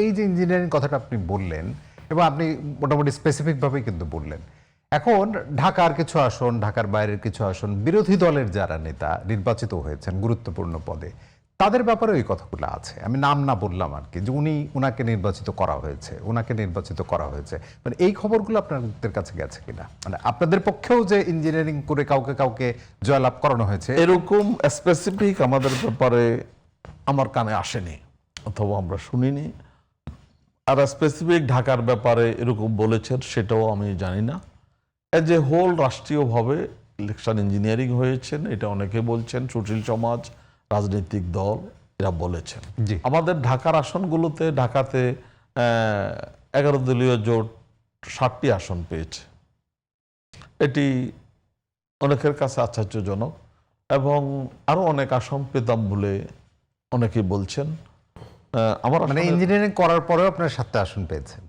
এই যে ইঞ্জিনিয়ারিং কথাটা আপনি বললেন এবং আপনি মোটামুটি স্পেসিফিকভাবেই কিন্তু বললেন, এখন ঢাকার কিছু আসন, ঢাকার বাইরের কিছু আসন, বিরোধী দলের যারা নেতা নির্বাচিত হয়েছেন গুরুত্বপূর্ণ পদে, তাদের ব্যাপারে ওই কথাগুলো আছে। আমি নাম না বললাম আর কি, যে উনাকে নির্বাচিত করা হয়েছে, উনাকে নির্বাচিত করা হয়েছে, মানে এই খবরগুলো আপনাদের কাছে গেছে কিনা? মানে আপনাদের পক্ষেও যে ইঞ্জিনিয়ারিং করে কাউকে কাউকে জয়লাভ করানো হয়েছে, এরকম স্পেসিফিক আমাদের ব্যাপারে আমার কানে আসেনি অথবা আমরা শুনিনি। আর স্পেসিফিক ঢাকার ব্যাপারে এরকম বলেছেন সেটাও আমি জানি না। এজ এ হোল রাষ্ট্রীয়ভাবে ইলেকশন ইঞ্জিনিয়ারিং হয়েছেন, এটা অনেকে বলছেন, সুশীল সমাজ, রাজনৈতিক দল এরা বলেছেন। জি। আমাদের ঢাকার আসনগুলোতে, ঢাকাতে 11 দলীয় জোট 60টি আসন পেয়েছে। এটি অনেকের কাছে আশ্চর্যজনক এবং আরো অনেক আসন পেতাম বলে অনেকেই বলছেন। আমার মানে ইঞ্জিনিয়ারিং করার পরেও আপনার 7টা আসন পেয়েছেন।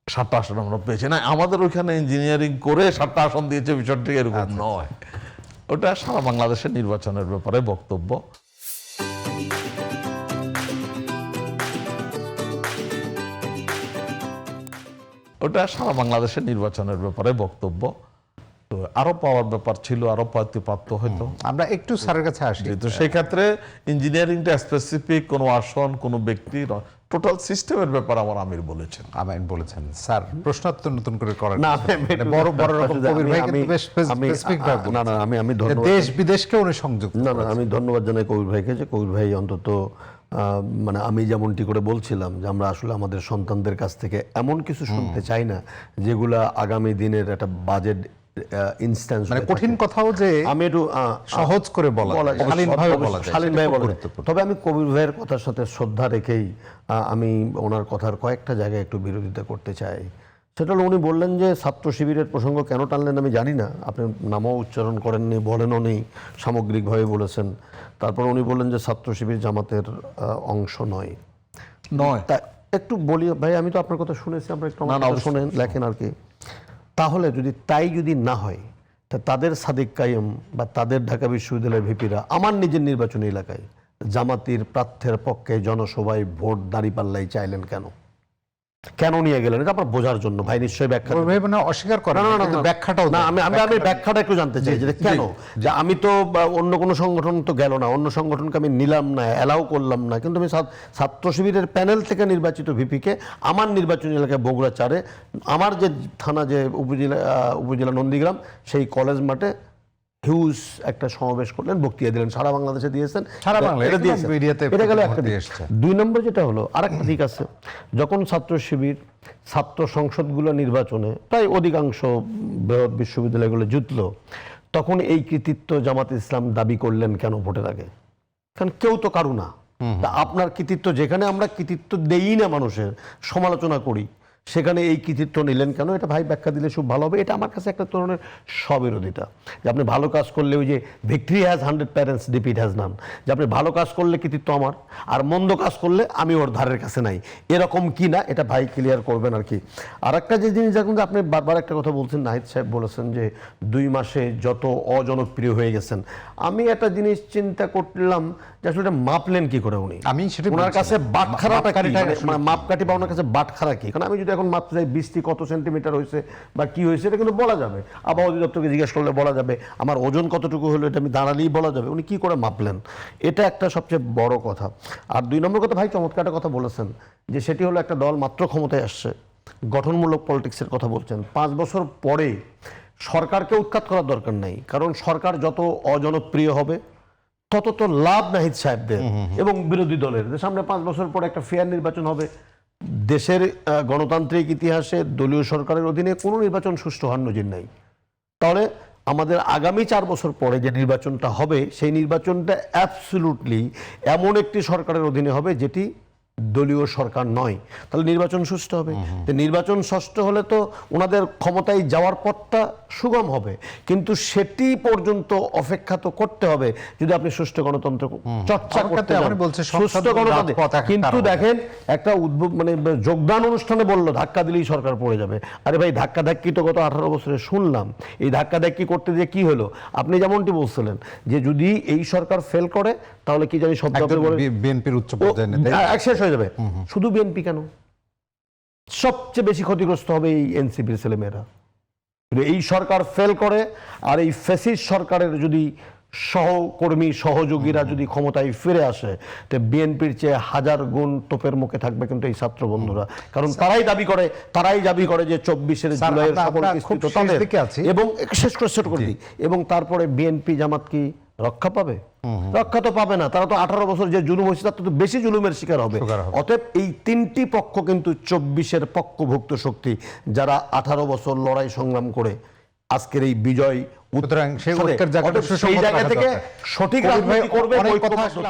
7টা আসন আমরা পেয়েছি না, আমাদের ওইখানে ইঞ্জিনিয়ারিং করে 7টা আসন দিয়েছে, বিষয়টি এরকম নয়। ওটা সারা বাংলাদেশের নির্বাচনের ব্যাপারে বক্তব্য। ওটা সারা বাংলাদেশের নির্বাচনের ব্যাপারে বক্তব্য। তো আরো পাওয়ার ব্যাপার ছিল, আরো পাইতে পারত হয়তো। আমরা একটু স্যারের কাছে আসি। তো সেই ক্ষেত্রে ইঞ্জিনিয়ারিংটা স্পেসিফিক কোনো আসন, কোনো ব্যক্তির, টোটাল সিস্টেমের ব্যাপার আমার আমির বলেছেন। আমিন বলেছেন। স্যার প্রশ্নোত্তর নতুন করে করেন না, মানে বড় বড় রকম কবির ভাই কিন্তু বেশ স্পেসিফিক ভাবে না না আমি ধন্যবাদ, দেশ বিদেশকে উনি সংযুক্ত না না আমি ধন্যবাদ জানাই কবির ভাইকে, যে কবির ভাই অন্তত মানে আমি যেমনটি করে বলছিলাম যে আমরা আসলে আমাদের সন্তানদের কাছ থেকে এমন কিছু শুনতে চাই না যেগুলা আগামী দিনের একটা বাজেট ইনস্ট্যান্স, মানে কঠিন কথাও যে আমি একটু সহজ করে বলা যায়, শালীনভাবে বলা যায়, শালীনভাবে সেটা বলা যায়। গুরুত্বপূর্ণ। তবে আমি কবির ভাইয়ের কথার সাথে শ্রদ্ধা রেখেই আমি ওনার কথার কয়েকটা জায়গায় একটু বিরোধিতা করতে চাই। সেটা হলো, উনি বললেন যে ছাত্র শিবিরের প্রসঙ্গ কেন টানলেন আমি জানি না, আপনি নামও উচ্চারণ করেননি, বলেনও নেই, সামগ্রিকভাবে বলেছেন। তারপর উনি বললেন যে ছাত্র শিবির জামাতের অংশ নয়। তা একটু বলি ভাই, আমি তো আপনার কথা শুনেছি, আপনার একটু আমার কথা শুনেন, লেখেন আর কি। তাহলে যদি না হয়, তা তাদের সাদিক কায়েম বা তাদের ঢাকা বিশ্ববিদ্যালয়ের ভিপিরা আমার নিজের নির্বাচনী এলাকায় জামাতির প্রার্থীর পক্ষে জনসভায় ভোট দাঁড়িপাল্লাই চাইলেন কেন? কেন নিয়ে গেলেন? এটা আপনার বোঝার জন্য ভাই নিশ্চয়ই ব্যাখ্যা ভাই মানে অস্বীকার করেন না, কিন্তু ব্যাখ্যাটাও না, দেন। আমি ব্যাখ্যাটা একটু জানতে চাই যে কেন, যে আমি তো অন্য কোনো সংগঠন তো গেল না, অন্য সংগঠনকে আমি নিলাম না, অ্যালাউ করলাম না, কিন্তু আমি ছাত্র শিবিরের প্যানেল থেকে নির্বাচিত ভিপিকে আমার নির্বাচনী এলাকায় বগুড়া 4-এ আমার যে থানা, যে উপজেলা নন্দীগ্রাম, সেই কলেজ মাঠে হিউজ একটা সমাবেশ করলেন, বক্তৃতা দিলেন, সারা বাংলাদেশে দিয়েছেন, সারা বাংলা এটা দিয়েছেন, এটা গেল একটা দিক। 2 নম্বর যেটা হলো, আরেকটা দিক আছে, যখন ছাত্র শিবির ছাত্র সংসদগুলো নির্বাচনে প্রায় অধিকাংশ বৃহৎ বিশ্ববিদ্যালয়গুলো জিতলো, তখন এই কৃতিত্ব জামাত ইসলাম দাবি করলেন কেন ভোটের আগে? কারণ কেউ তো কারু না। তা আপনার কৃতিত্ব, যেখানে আমরা কৃতিত্ব দেই না, মানুষের সমালোচনা করি, সেখানে এই কৃতিত্ব নিলেন কেন? এটা ভাই ব্যাখ্যা দিলে খুব ভালো হবে। এটা আমার কাছে একটা ধরনের স্ববিরোধিতা, যে আপনি ভালো কাজ করলে, ওই যে victory has 100 parents, defeat has none, যে আপনি ভালো কাজ করলে কৃতিত্ব আমার, আর মন্দ কাজ করলে আমি ওর ধারের কাছে নাই, এরকম কি না, এটা ভাই ক্লিয়ার করবেন আর কি। আর একটা যে জিনিস, দেখুন আপনি বারবার একটা কথা বলছেন, নাহিদ সাহেব বলেছেন যে 2 মাসে যত অজনপ্রিয় হয়ে গেছেন। আমি একটা জিনিস চিন্তা করলাম যে আসলে এটা মাপলেন কি করে উনি? আমি সেটা ওনার কাছে বাটখারাটা কি, মাপকাঠিটা মানে মাপকাঠি বা ওনার কাছে বাটখারা কি? কারণ আমি যদি এখন মাপতে যাই বৃষ্টি কত সেন্টিমিটার হয়েছে বা কি হয়েছে, এটা কিন্তু বলা যাবে, আবহাওয়া অধিদপ্তরকে জিজ্ঞেস করলে বলা যাবে, আমার ওজন কতটুকু হলো এটা আমি দাঁড়ালেই বলা যাবে। উনি কি করে মাপলেন, এটা একটা সবচেয়ে বড় কথা। আর 2 নম্বর কথা, ভাই চমৎকার একটা কথা বলেছেন, যে সেটি হলো একটা দল মাত্র ক্ষমতায় আসছে, গঠনমূলক পলিটিক্সের কথা বলছেন। 5 বছর পরে সরকারকে উৎখাত করার দরকার নাই, কারণ সরকার যত অজনপ্রিয় হবে তত তো লাভ নাহিদ সাহেবদের এবং বিরোধী দলের। সামনে 5 বছর পরে একটা ফেয়ার নির্বাচন হবে। দেশের গণতান্ত্রিক ইতিহাসে দলীয় সরকারের অধীনে কোনো নির্বাচন সুষ্ঠু হওয়ার নজির নাই। তাহলে আমাদের আগামী 4 বছর পরে যে নির্বাচনটা হবে, সেই নির্বাচনটা অ্যাবসলিউটলি এমন একটি সরকারের অধীনে হবে যেটি দলীয় সরকার নয়। তাহলে নির্বাচন সুষ্ঠু হবে। তো নির্বাচন সুষ্ঠু হলে তো ওনাদের ক্ষমতায় যাওয়ার পথটা সুগম হবে, কিন্তু সেটি পর্যন্ত অপেক্ষা তো করতে হবে যদি আপনি সুষ্ঠু গণতন্ত্র চর্চা করতে চান। সুষ্ঠু গণতন্ত্র, কিন্তু দেখেন একটা মানে যোগদান অনুষ্ঠানে বললো ধাক্কা দিলেই সরকার পড়ে যাবে। আরে ভাই, ধাক্কা ধাক্কি তো গত 18 বছরে শুনলাম। এই ধাক্কা ধাক্কি করতে দিয়ে কি হলো? আপনি যেমনটি বলছিলেন যে যদি এই সরকার ফেল করে তাহলে কি জানি শব্দ বিএনপির উচ্চ পর্যায়ে নেতা হয়ে যাবে। শুধু বিএনপি কেন, সবচেয়ে বেশি ক্ষতিগ্রস্ত হবে এই এনসিপির ছেলেমেয়েরা। এই সরকার ফেল করে আর এই ফ্যাসিস্ট সরকারের যদি সহকর্মী সহযোগীরা যদি ক্ষমতায় ফিরে আসে, তো বিএনপির চেয়ে হাজার গুণ তোপের মুখে থাকবে কিন্তু এই ছাত্র বন্ধুরা। কারণ তারাই দাবি করে যে 24-এর জুলাইয়ের সকল কিস্তি তো তাদের। এবং শেষ করে দিই, এবং তারপরে বিএনপি জামাত কি রক্ষা পাবে? রক্ষা তো পাবে না। তারা তো 18 বছর যে জুলুম হয়েছে তার তো বেশি জুলুমের শিকার হবে। অতএব এই তিনটি পক্ষ কিন্তু 24-এর পক্ষভুক্ত শক্তি, যারা 18 বছর লড়াই সংগ্রাম করে আজকের এই বিজয় সুতরাং সেই ঐক্যের জায়গাটা সেই জায়গা থেকে সঠিক রাজনীতি করবে। অনেক কথা আসলে